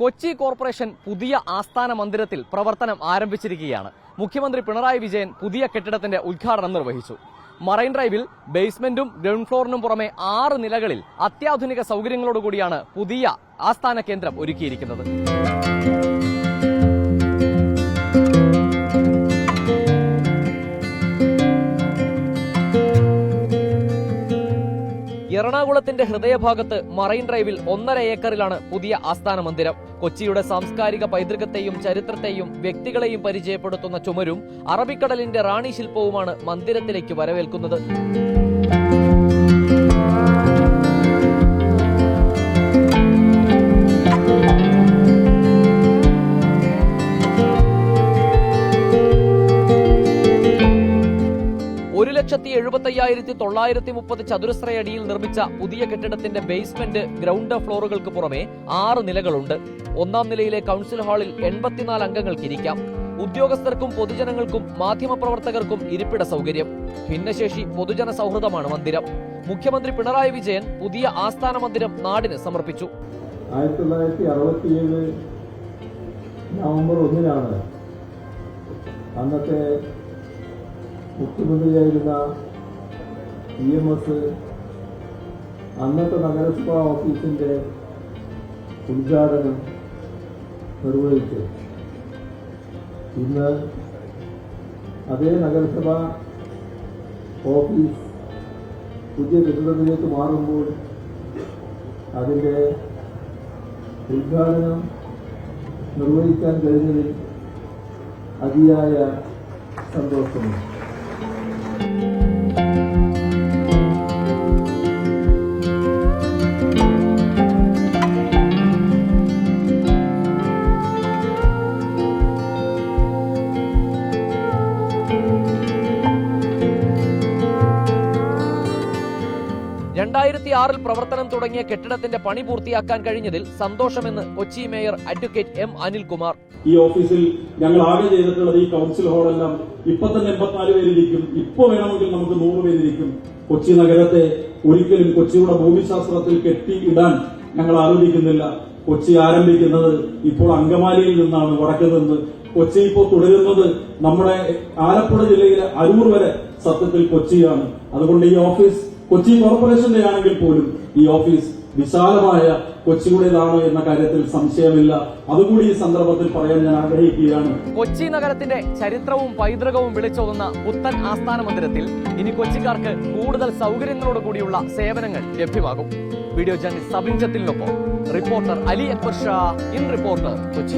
Kochi corporation പുതിയ ആസ്ഥാന മന്ദിരത്തിൽ പ്രവർത്തനം ആരംഭിച്ചിരിക്കുകയാണ്. മുഖ്യമന്ത്രി പിണറായി വിജയൻ പുതിയ കെട്ടിടത്തിന്റെ ഉദ്ഘാടനം നിർവഹിച്ചു. മറൈൻ ഡ്രൈവിൽ ബേസ്മെന്റും ഗ്രൗണ്ട് ഫ്ലോറിനും പുറമെ 6 നിലകളിൽ അത്യാധുനിക സൗകര്യങ്ങളോടുകൂടിയാണ് പുതിയ ആസ്ഥാന കേന്ദ്രം ഒരുക്കിയിരിക്കുന്നത്. എറണാകുളത്തിന്റെ ഹൃദയഭാഗത്ത് മറൈൻ ഡ്രൈവിൽ 1.5 ഏക്കറിലാണ് പുതിയ ആസ്ഥാന മന്ദിരം. കൊച്ചിയുടെ സാംസ്കാരിക പൈതൃകത്തെയും ചരിത്രത്തെയും വ്യക്തികളെയും പരിചയപ്പെടുത്തുന്ന ചുമരും അറബിക്കടലിന്റെ റാണി ശില്പവുമാണ് മന്ദിരത്തിലേക്ക് വരവേൽക്കുന്നത്. $1,75,930 ചതുരശ്രയടിയിൽ നിർമ്മിച്ച പുതിയ കെട്ടിടത്തിന്റെ ബേസ്മെന്റ്, ഗ്രൗണ്ട് ഫ്ലോറുകൾക്ക് പുറമെ 6 നിലകളുണ്ട്. 1-ാം നിലയിലെ കൗൺസിൽ ഹാളിൽ 84 അംഗങ്ങൾക്ക് ഇരിക്കാം. ഉദ്യോഗസ്ഥർക്കും പൊതുജനങ്ങൾക്കും മാധ്യമപ്രവർത്തകർക്കും ഇരിപ്പിട സൗകര്യം. ഭിന്നശേഷി പൊതുജന സൗഹൃദമാണ് മന്ദിരം. മുഖ്യമന്ത്രി പിണറായി വിജയൻ പുതിയ ആസ്ഥാന മന്ദിരം നാടിന് സമർപ്പിച്ചു. 1967 നവംബർ 1-നാണ് അന്നത്തെ മുഖ്യമന്ത്രിയായിരുന്ന EMS അന്നത്തെ നഗരസഭാ ഓഫീസിന്റെ ഉദ്ഘാടനം നിർവഹിച്ചു. ഇന്ന് അതേ നഗരസഭാ ഓഫീസ് പുതിയ കെട്ടിടത്തിലേക്ക് മാറുമ്പോൾ അതിൻ്റെ ഉദ്ഘാടനം നിർവഹിക്കാൻ കഴിഞ്ഞതിൽ അതിയായ സന്തോഷമുണ്ട്. ൽ പ്രവർത്തനം തുടങ്ങിയ കെട്ടിടത്തിന്റെ പണി പൂർത്തിയാക്കാൻ കഴിഞ്ഞതിൽ സന്തോഷമെന്ന് Kochi mayor advocate M. Anilkumar. ഈ ഓഫീസിൽ ഞങ്ങൾ ആകെ ചെയ്തിട്ടുള്ളത് ഈ കൗൺസിൽ ഹാളെല്ലാം ഇപ്പൊ തന്നെ 84 പേരിരിക്കും. ഇപ്പൊ വേണമെങ്കിൽ നമുക്ക് 100 പേരിരിക്കും. കൊച്ചി നഗരത്തെ ഒരിക്കലും കൊച്ചിയുടെ ഭൂമിശാസ്ത്രത്തിൽ കെട്ടിയിടാൻ ഞങ്ങൾ ആലോചിക്കുന്നില്ല. കൊച്ചി ആരംഭിക്കുന്നത് ഇപ്പോൾ അങ്കമാലിയിൽ നിന്നാണ്, വടക്ക് നിന്ന്. കൊച്ചി ഇപ്പോൾ തുടരുന്നത് നമ്മുടെ ആലപ്പുഴ ജില്ലയിലെ അരൂർ വരെ സത്യത്തിൽ കൊച്ചിയാണ്. അതുകൊണ്ട് ഈ ഓഫീസ് കൊച്ചി കോർപ്പറേഷന്റെ ആണെങ്കിൽ പോലും ഈ ഓഫീസ് വിശാലമായ കൊച്ചിയുടേതാണ് എന്ന കാര്യത്തിൽ സംശയമില്ല. അതുകൂടി ഈ സന്ദർഭത്തിൽ പറയാൻ ഞാൻ ആഗ്രഹിക്കുകയാണ്. കൊച്ചി നഗരത്തിന്റെ ചരിത്രവും പൈതൃകവും വിളിച്ചോതുന്ന പുത്തൻ ആസ്ഥാന മന്ദിരത്തിൽ ഇനി കൊച്ചിക്കാർക്ക് കൂടുതൽ സൗകര്യങ്ങളോട് കൂടിയുള്ള സേവനങ്ങൾ ലഭ്യമാകും. വീഡിയോ ജേർണലിസ്റ്റ് സബിൻ ജത്തിലിനൊപ്പം reporter Ali Akbar Shah, in reporter, Kochi.